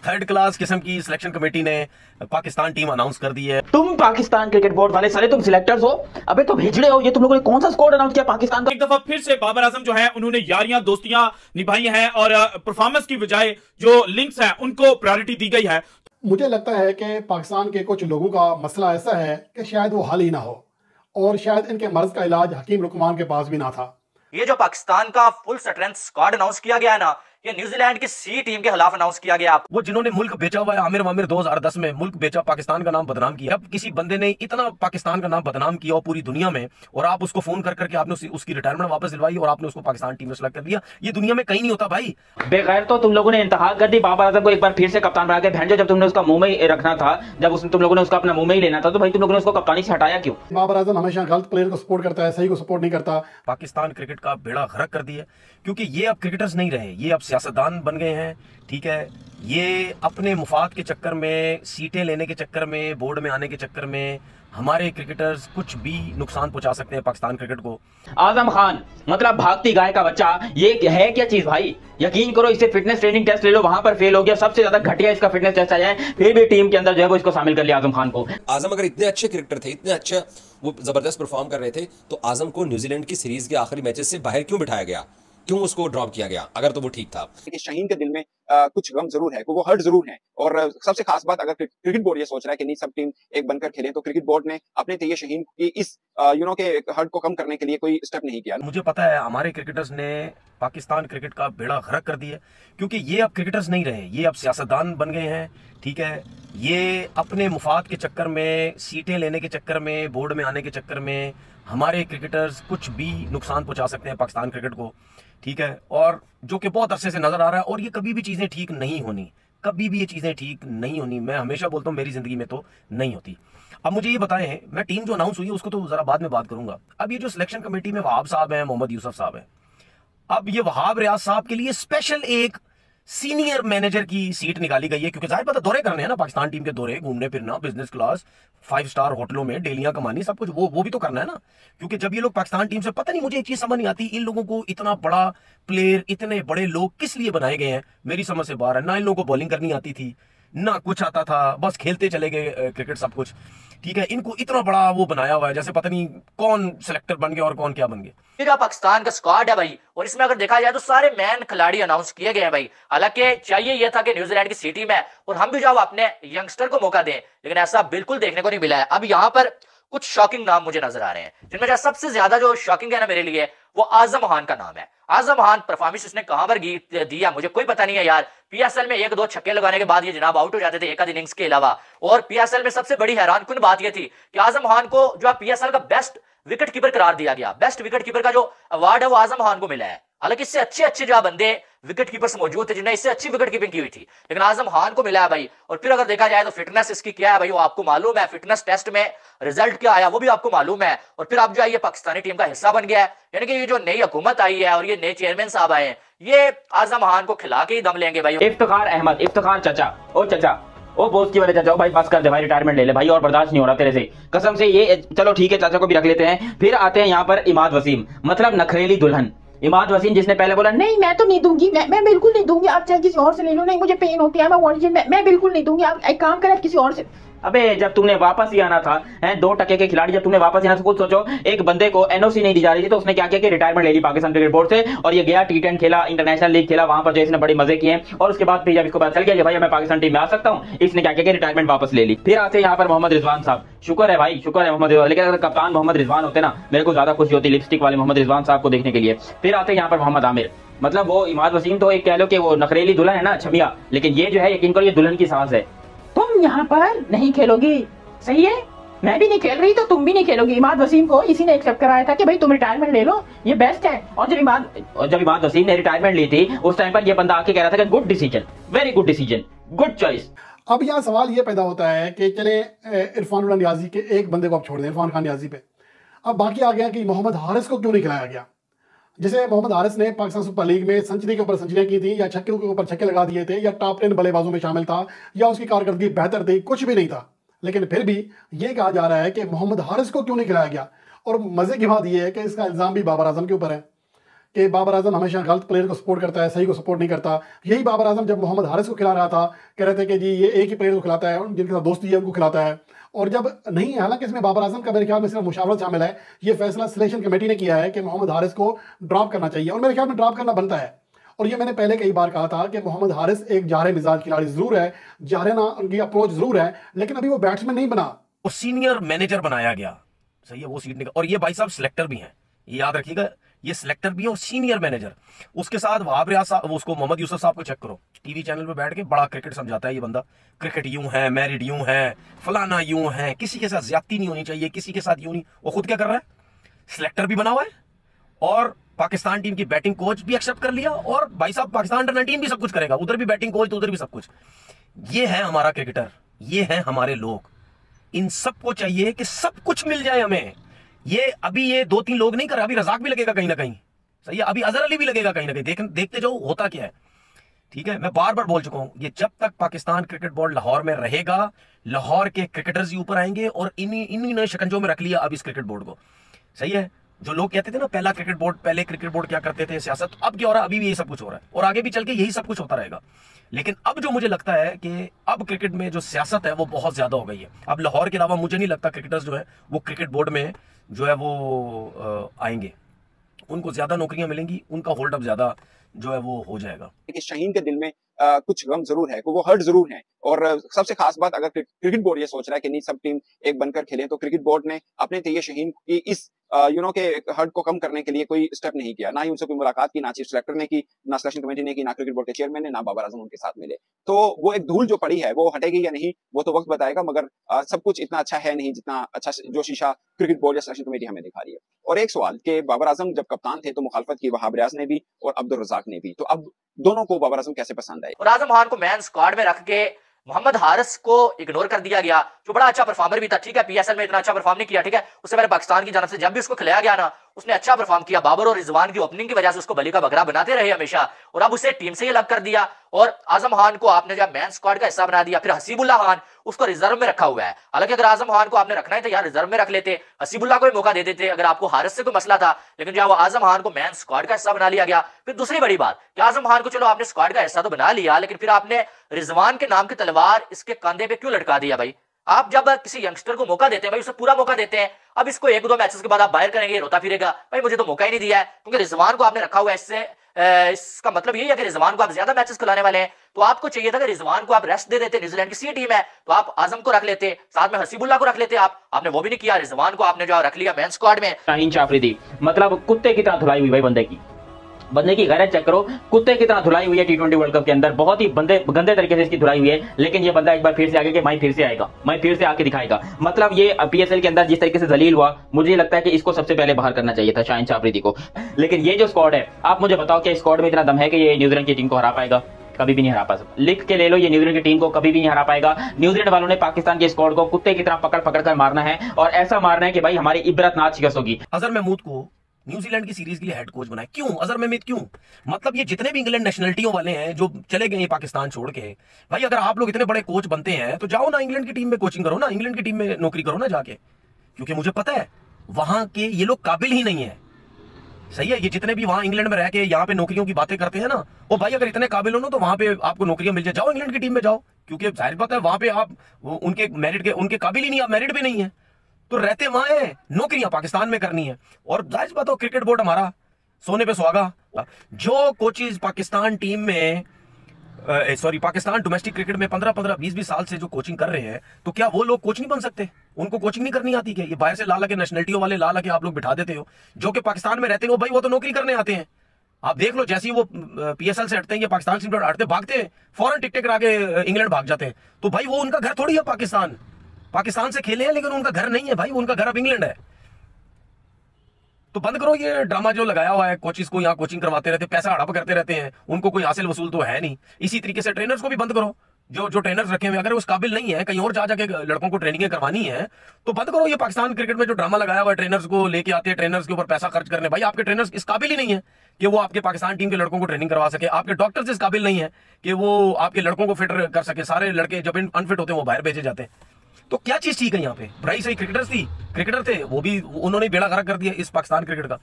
Third class किस्म की selection committee ने पाकिस्तान टीम अनाउंस कर दी है। तुम पाकिस्तान क्रिकेट बोर्ड वाले साले तुम सिलेक्टर्स हो, अबे तुम हिजड़े हो। ये तुम लोगों ने कौन सा स्क्वाड अनाउंस किया पाकिस्तान का? एक दफा फिर से बाबर आजम जो है उन्होंने यारियां दोस्तियां निभाई हैं और परफॉर्मेंस की बजाय जो लिंक्स हैं उनको प्रायोरिटी दी गई है। मुझे लगता है कि पाकिस्तान के कुछ लोगों का मसला ऐसा है कि शायद वो हल ही ना हो, और शायद इनके मर्ज का इलाज हकीम रुकमान के पास भी ना था। ये जो पाकिस्तान का फुल स्ट्रेंथ स्क्वाड अनाउंस किया गया है ना, ये न्यूजीलैंड की सी टीम के खिलाफ अनाउंस किया गया। वो जिन्होंने मुल्क बेचा हुआ है, आमिर वामिर 2010 में मुल्क बेचा, पाकिस्तान का नाम बदनाम किया। अब किसी बंदे ने इतना पाकिस्तान का नाम बदनाम किया और पूरी दुनिया में, और आप उसको फोन कर करके आपने उसकी रिटायरमेंट वापस दिलवाई और आपने उसको पाकिस्तान टीम में सेलेक्ट कर दिया। ये दुनिया में कहीं नहीं होता भाई। बेगैर तो तुम लोगों ने इंतहा कर दी बाबर आजम को एक बार फिर से कप्तान बना के। भैंजो जब तुमने उसका मुंह में ही रखना था, जब तुम लोगों ने उसका अपना मुंह में ही लेना था, तो भाई तुम लोगों ने उसको कप्तानी से हटाया क्यों? बाबर आजम हमेशा गलत प्लेयर को सपोर्ट करता है, सही को सपोर्ट नहीं करता। पाकिस्तान क्रिकेट का बेड़ा गर्क कर दिया, क्योंकि ये अब क्रिकेटर्स नहीं रहे, ये अब सियासतदान बन गए हैं। ठीक है, ये अपने मुफाद के चक्कर में, सीटें लेने के चक्कर में, बोर्ड में आने के चक्कर में हमारे क्रिकेटर्स कुछ भी नुकसान पहुंचा सकते हैं पाकिस्तान क्रिकेट को। आजम खान मतलब भागती गाय का बच्चा, ये है क्या चीज भाई? यकीन करो, इसे फिटनेस ट्रेनिंग टेस्ट ले लो, वहां पर फेल हो गया। सबसे ज्यादा घटिया इसका फिटनेस टेस्ट आया है, फिर भी टीम के अंदर जो है वो इसको शामिल कर लिया आजम खान को। आजम अगर इतने अच्छे क्रिकेटर थे, इतने अच्छा वो जबरदस्त परफॉर्म कर रहे थे, तो आजम को न्यूजीलैंड की सीरीज के आखिरी मैचेस से बाहर क्यों बिठाया गया? क्यों उसको ड्रॉप किया गया अगर तो वो ठीक था? शाहीन के दिल में कुछ गम जरूर है, वो हर्ट जरूर है। और सबसे खास बात, अगर क्रिकेट बोर्ड ये सोच रहा है कि नहीं सब टीम एक बनकर खेलें, तो क्रिकेट बोर्ड ने अपने तय शाहीन की इस के हर्ट को कम करने के लिए कोई स्टेप नहीं किया। मुझे पता है हमारे क्रिकेटर्स ने पाकिस्तान क्रिकेट का बेड़ा गर्क कर दिया, क्योंकि ये अब क्रिकेटर्स नहीं रहे, ये अब सियासतदान बन गए हैं। ठीक है, ये अपने मुफाद के चक्कर में, सीटें लेने के चक्कर में, बोर्ड में आने के चक्कर में हमारे क्रिकेटर्स कुछ भी नुकसान पहुंचा सकते हैं पाकिस्तान क्रिकेट को। ठीक है, और जो कि बहुत अरसे से नजर आ रहा है, और ये कभी भी चीजें ठीक नहीं होनी, कभी भी ये चीजें ठीक नहीं होनी। मैं हमेशा बोलता हूँ मेरी जिंदगी में तो नहीं होती। अब मुझे ये बताएं, मैं टीम जो अनाउंस हुई है उसको तो जरा बाद में बात करूंगा। अब ये जो सिलेक्शन कमेटी में वहाब साहब हैं, मोहम्मद यूसुफ साहब हैं, अब ये वहाब रियाज साहब के लिए स्पेशल एक सीनियर मैनेजर की सीट निकाली गई है, क्योंकि जाहिर बात है दौरे करने हैं ना, पाकिस्तान टीम के दौरे, घूमने फिरना, बिजनेस क्लास, 5 स्टार होटलों में डेलियां कमानी, सब कुछ वो भी तो करना है ना। क्योंकि जब ये लोग पाकिस्तान टीम से, पता नहीं मुझे एक चीज समझ नहीं आती, इन लोगों को इतना बड़ा प्लेयर, इतने बड़े लोग किस लिए बनाए गए हैं, मेरी समझ से बाहर है। ना इन लोगों को बॉलिंग करनी आती थी, ना कुछ आता था, बस खेलते चले गए क्रिकेट सब कुछ। ठीक है, इनको इतना बड़ा वो बनाया हुआ है जैसे पता नहीं कौन सिलेक्टर बन गया और कौन क्या बन गया। ये पाकिस्तान का स्क्वाड है भाई, और इसमें अगर देखा जाए तो सारे मैन खिलाड़ी अनाउंस किए गए हैं भाई। हालांकि चाहिए यह था कि न्यूजीलैंड की सी टीम है और हम भी जाओ अपने यंगस्टर को मौका दें, लेकिन ऐसा बिल्कुल देखने को नहीं मिला है। अब यहाँ पर कुछ शॉकिंग नाम मुझे नजर आ रहे हैं, जिनमें सबसे ज्यादा जो शॉकिंग है ना मेरे लिए, वो आजम खान का नाम है। आजम खान परफॉर्मेंस इसने कहां पर दिया मुझे कोई पता नहीं है यार। पीएसएल में 1-2 छक्के लगाने के बाद ये जनाब आउट हो जाते थे एक आध इनिंग्स के अलावा। और पीएसएल में सबसे बड़ी हैरानकुन बात यह थी कि आजम खान को जो पीएसएल का बेस्ट विकेट कीपर करार दिया गया। बेस्ट विकेट कीपर का जो अवार्ड है वो आजम खान को मिला है। हालांकि इससे अच्छे जो बंदे विकेट कीपर्स मौजूद थे जिन्हें इससे अच्छी विकेट कीपिंग की हुई थी, लेकिन आजम खान को मिला है भाई। और फिर अगर देखा जाए तो फिटनेस इसकी क्या है भाई, वो आपको मालूम है। फिटनेस टेस्ट में रिजल्ट क्या आया वो भी आपको मालूम है। और फिर आप जो है ये पाकिस्तानी टीम का हिस्सा बन गया है, यानी कि ये जो नई हुकूमत आई है और ये नए चेयरमैन साहब आए हैं, ये आजम खान को खिला के ही दम लेंगे भाई। इफ्तिखार अहमद, इफ्तिखार चाचा, ओ चाचा, ओ बोस की वाले चाचा, ओ भाई बस कर दे भाई, रिटायरमेंट ले ले भाई, और बर्दाश्त नहीं हो रहा तेरे से कसम से। ये चलो ठीक है, चाचा को भी रख लेते हैं। फिर आते हैं यहाँ पर इमाद वसीम, मतलब नखरेली दुल्हन। इमाद वसीम जिसने पहले बोला नहीं मैं तो नहीं दूंगी, मैं बिल्कुल नहीं दूंगी, आप चाहे किसी और से ले लो, नहीं मुझे पेन होती है, मैं बिल्कुल नहीं दूंगी, आप एक काम करें किसी और से। अबे जब तुमने वापस ही आना था, 2 टके के खिलाड़ी, जब तुमने वापस ही आना था, खुद सोचो एक बंदे को एनओसी नहीं दी जा रही थी तो उसने क्या किया कि रिटायरमेंट ले ली पाकिस्तान क्रिकेट बोर्ड से, और ये गया T10 खेला, इंटरनेशनल लीग खेला, वहां पर जो इसने बड़े मजे किए। और उसके बाद फिर जब इसको पता चल गया कि भाई मैं पाकिस्तान टीम में आ सकता हूँ, इसने क्या किया कि रिटायरमेंट वापस ले ली। फिर आते हैं यहाँ पर मोहम्मद रिजवान साहब। शुक्र है भाई, शुक्र है मोहम्मद रिजवान, लेकिन अगर कप्तान मोहम्मद रिजवान होते ना, मेरे को ज्यादा खुशी होती लिपस्टिक वाले मोहम्मद रिजवान साहब को देखने के लिए। फिर आते हैं यहाँ पर मोहम्मद आमिर, मतलब वो इमाद वसीम तो एक कह लो कि वो नखरेली दुल्हन है ना, छमिया, लेकिन ये जो है यकीन करो ये दुल्हन की सांस है। तुम यहाँ पर नहीं खेलोगी, सही है, मैं भी नहीं खेल रही तो तुम भी नहीं खेलोगी। इमाद वसीम को इसी ने एक्सेप्ट कराया था कि भाई तुम रिटायरमेंट ले लो, ये बेस्ट है। और जब इमाद वसीम ने रिटायरमेंट ली थी उस टाइम पर ये बंदा आके कह रहा था कि good decision, very good decision, good choice. अब यहाँ सवाल ये पैदा होता है कि चले इरफान नियाजी के एक बंदे को आप छोड़ दें, इरफान खान नियाजी पे, अब बाकी आ गया कि मोहम्मद हारिस को क्यों नहीं खिलाया गया। जैसे मोहम्मद हारिस ने पाकिस्तान सुपर लीग में सेंचुरी के ऊपर सेंचुरियां की थी, या छक्के के ऊपर छक्के लगा दिए थे, या टॉप 10 बल्लेबाजों में शामिल था, या उसकी कारकर्दगी बेहतर थी, कुछ भी नहीं था, लेकिन फिर भी ये कहा जा रहा है कि मोहम्मद हारिस को क्यों नहीं खिलाया गया। और मजे की बात यह है कि इसका इल्जाम भी बाबर आजम के ऊपर है कि बाबर आजम हमेशा गलत प्लेयर को सपोर्ट करता है, सही को सपोर्ट नहीं करता। यही बाबर आजम जब मोहम्मद हारिस को खिला रहा था, कह रहे थे कि जी ये एक ही प्लेयर को खिलाता है, जिनके साथ दोस्ती है उनको खिलाता है। और जब नहीं है, हालांकि इसमें बाबर आजम का मेरे ख्याल में सिर्फ मुशावरत शामिल है, ये फैसला सिलेक्शन कमेटी ने किया है कि मोहम्मद हारिस को ड्रॉप करना चाहिए, और मेरे ख्याल में ड्रॉप करना बनता है। और ये मैंने पहले कई बार कहा था कि मोहम्मद हारिस एक जारे मिजाज खिलाड़ी जरूर है, जारेना उनकी अप्रोच जरूर है, लेकिन अभी वो बैट्समैन नहीं बना। और सीनियर मैनेजर बनाया गया, सही है, वो सीट निकल। और ये भाई साहब सिलेक्टर भी हैं, ये याद रखिएगा, ये सिलेक्टर भी है और सीनियर मैनेजर। उसके साथ वहाब रियाज साहब, उसको मोहम्मद यूसुफ साहब को चेक करो, टीवी चैनल पे बैठ के बड़ा क्रिकेट समझाता है ये बंदा। क्रिकेट यूं है, मैरिड यूं है, फलाना यूं है, किसी के साथ ज्यादती नहीं होनी चाहिए, किसी के साथ यूं नहीं। वो खुद क्या कर रहा है, सिलेक्टर भी बना हुआ है और पाकिस्तान टीम की बैटिंग कोच भी एक्सेप्ट कर लिया। और भाई साहब पाकिस्तान अंडर 19 भी सब कुछ करेगा, उधर भी बैटिंग कोच तो उधर भी सब कुछ। ये है हमारा क्रिकेटर, ये है हमारे लोग। इन सबको चाहिए कि सब कुछ मिल जाए हमें। ये अभी ये 2-3 लोग नहीं कर रहे, अभी रजाक भी लगेगा कहीं ना कहीं, सही है, अभी अजहर अली भी लगेगा कहीं ना कहीं। देखते जाओ होता क्या है, ठीक है। मैं बार बार बोल चुका हूं, ये जब तक पाकिस्तान क्रिकेट बोर्ड लाहौर में रहेगा, लाहौर के क्रिकेटर्स ही ऊपर आएंगे। और इन्हीं ने शिकंजों में रख लिया अब इस क्रिकेट बोर्ड को, सही है। जो लोग कहते थे ना पहले क्रिकेट बोर्ड क्या करते थे, सियासत, अब क्या हो रहा है, अभी भी यही सब कुछ हो रहा है और आगे भी चल के यही सब कुछ होता रहेगा। लेकिन अब जो मुझे लगता है कि अब क्रिकेट में जो सियासत है वो बहुत ज्यादा हो गई है। अब लाहौर के अलावा मुझे नहीं लगता क्रिकेटर्स जो है वो क्रिकेट बोर्ड में जो है वो आएंगे, उनको ज्यादा नौकरियां मिलेंगी, उनका होल्ड अप ज्यादा जो है वो हो जाएगा। शाहीन के दिल में कुछ गम जरूर है, वो हर्ट जरूर है। और सबसे खास बात, अगर क्रिकेट बोर्ड ये सोच रहा है कि नहीं सब टीम एक बनकर खेलें, तो क्रिकेट बोर्ड ने अपने तैय्ये शाहीन की इस के हर्ट को कम करने के लिए कोई स्टेप नहीं किया। ना ही उनसे कोई मुलाकात की, ना चीफ सेलेक्टर ने की, ना सिलेक्शन कमेटी ने की, ना क्रिकेट बोर्ड के चेयरमैन ने, ना बाबर आजम उनके साथ मिले। तो वो एक धूल जो पड़ी है वो हटेगी या नहीं वो तो वक्त बताएगा, मगर सब कुछ इतना अच्छा है नहीं जितना अच्छा जो शीशा क्रिकेट बोर्ड या सिलेक्शन कमेटी हमें दिखा रही है। और एक सवाल कि बाबर आजम जब कप्तान थे तो मुखालफत की वहाब रियाज ने भी और अब्दुल रज़ाक ने भी, तो अब दोनों को बाबर आजम कैसे पसंद आए? और आजम खान को मैन स्क्वाड में रख के मोहम्मद हारिस को इग्नोर कर दिया गया, जो बड़ा अच्छा परफॉर्मर भी था। ठीक है, पीएसएल में इतना अच्छा परफॉर्म नहीं किया, ठीक है, उससे पहले पाकिस्तान की जानब से जब भी उसको खिलाया गया ना, उसने अच्छा परफॉर्म किया। बाबर और रिजवान की ओपनिंग की वजह से उसको बली का बकरा बनाते रहे हमेशा, और अब उसे टीम से ही अलग कर दिया। और आजम खान को आपने जब मैन स्क्वाड का हिस्सा बना दिया, फिर हसीबुल्लाह खान उसको रिजर्व में रखा हुआ है। हालांकि अगर आजम खान को आपने रखना है तो यार रिजर्व में रख लेते, हसीबुल्लाह को भी मौका दे देते अगर आपको हारिस से कोई मसला था। लेकिन जब आजम खान को मैन स्क्वाड का हिस्सा बना लिया गया। फिर दूसरी बड़ी बात कि आजम खान को चलो आपने स्क्वाड का हिस्सा तो बना लिया, लेकिन फिर आपने रिजवान के नाम की तलवार इसके कंधे पे क्यों लटका दिया भाई? आप जब किसी यंगस्टर को मौका देते हैं भाई, उसे पूरा मौका देते हैं। अब इसको 1-2 मैचेस के बाद आप बाहर करेंगे, रोता फिरेगा भाई मुझे तो मौका ही नहीं दिया है, क्योंकि रिजवान को आपने रखा हुआ है। इससे इसका मतलब यही है कि रिजवान को आप ज्यादा मैचेस खिलाने वाले हैं। तो आपको चाहिए था कि रिजवान को आप रेस्ट दे देते, न्यूजीलैंड की सी टीम है तो आप आजम को रख लेते, साथ में हसीबुल्लाह को रख लेते। आपने वो भी नहीं किया, रिजवान को आपने जो रख लिया मैन स्क्वाड में। शाहीन आफरीदी मतलब कुत्ते की तरह धुलाई हुई भाई, बंदे की गैरत चेक करो, कुत्ते की तरह धुलाई हुई है T20 वर्ल्ड कप के अंदर। बहुत ही गंदे तरीके से इसकी धुलाई हुई है। लेकिन ये बंदा एक बार फिर से आगे कि मैं फिर से आएगा, मैं फिर से आके दिखाएगा। मतलब ये PSL के अंदर जिस तरीके से जलील हुआ, मुझे लगता है कि इसको सबसे पहले बाहर करना चाहिए था शाहीन आफरीदी को। लेकिन ये जो स्क्वाड है, आप मुझे बताओ कि स्क्वाड में इतना दम है कि ये न्यूजीलैंड की टीम को हरा पाएगा? कभी भी नहीं हरा पा सकता। लिख के ले लो, ये न्यूजीलैंड की टीम को कभी भी नहीं हरा पाएगा। न्यूजीलैंड वालों ने पाकिस्तान के स्क्वाड को कुत्ते की तरह पकड़ कर मारना है, और ऐसा मारना है कि भाई हमारी इबरतनाक शिकस्त होगी। अजहर महमूद को न्यूजीलैंड की सीरीज के लिए हेड कोच बनाए, क्यों अजहर महमूद क्यों? मतलब ये जितने भी इंग्लैंड नेशनलिटियों वाले हैं जो चले गए पाकिस्तान छोड़ के, भाई अगर आप लोग इतने बड़े कोच बनते हैं तो जाओ ना इंग्लैंड की टीम में कोचिंग करो ना, इंग्लैंड की टीम में नौकरी करो ना जाके। क्योंकि मुझे पता है वहां के ये लोग काबिल ही नहीं है, सही है। ये जितने भी वहां इंग्लैंड में रह के यहाँ पे नौकरियों की बातें करते हैं ना, वो भाई अगर इतने काबिल हो ना तो वहां पे आपको नौकरियां मिल जाए, जाओ इंग्लैंड की टीम में जाओ। क्योंकि जाहिर बात है वहां पे आप उनके मेरिट के उनके काबिल ही नहीं, आप मेरिट भी नहीं है, तो रहते वहां है, नौकरियां पाकिस्तान में करनी है। और जाहिर बात हो क्रिकेट बोर्ड हमारा सोने पे सुहागा। जो कोचेज पाकिस्तान टीम में पाकिस्तान डोमेस्टिक क्रिकेट में 15-15, 20-20 साल से जो कोचिंग कर रहे हैं, तो क्या वो लोग कोच नहीं बन सकते? उनको कोचिंग नहीं करनी आती क्या? ये बाहर से ला के नेशनलिटियों वाले ला के आप लोग बिठा देते हो, जो कि पाकिस्तान में रहते हो भाई वो तो नौकरी करने आते हैं। आप देख लो, जैसे ही वो PSL से हटते हैं, पाकिस्तान से हटते भागते हैं, फौरन टिकट करा के इंग्लैंड भाग जाते हैं। तो भाई वो उनका घर थोड़ी है, पाकिस्तान से खेले हैं लेकिन उनका घर नहीं है भाई, उनका घर अब इंग्लैंड है। तो बंद करो ये ड्रामा जो लगाया हुआ है, कोचेस को यहाँ कोचिंग करवाते रहते, पैसा हड़प करते रहते हैं, उनको कोई हासिल वसूल तो है नहीं। इसी तरीके से ट्रेनर्स को भी बंद करो, जो ट्रेनर्स रखे हुए अगर उस काबिल नहीं है, कहीं और जाके लड़कों को ट्रेनिंग करवानी है तो बंद करो। ये पाकिस्तान क्रिकेट में जो ड्रामा लगाया हुआ है, ट्रेनर्स को लेके आते हैं, ट्रेनर्स के ऊपर पैसा खर्च करने, भाई आपके ट्रेनर्स इस काबिल ही नहीं है कि वो आपके पाकिस्तान टीम के लड़कों को ट्रेनिंग करवा सके। आपके डॉक्टर्स इस काबिल नहीं है कि वो आपके लड़कों को फिट कर सके। सारे लड़के जब अनफिट होते हैं वो बाहर भेजे जाते हैं। तो क्या चीज ठीक है यहाँ पे? बड़ी सही क्रिकेटर थे, वो भी उन्होंने बेड़ा गर्क कर दिया इस पाकिस्तान क्रिकेट का।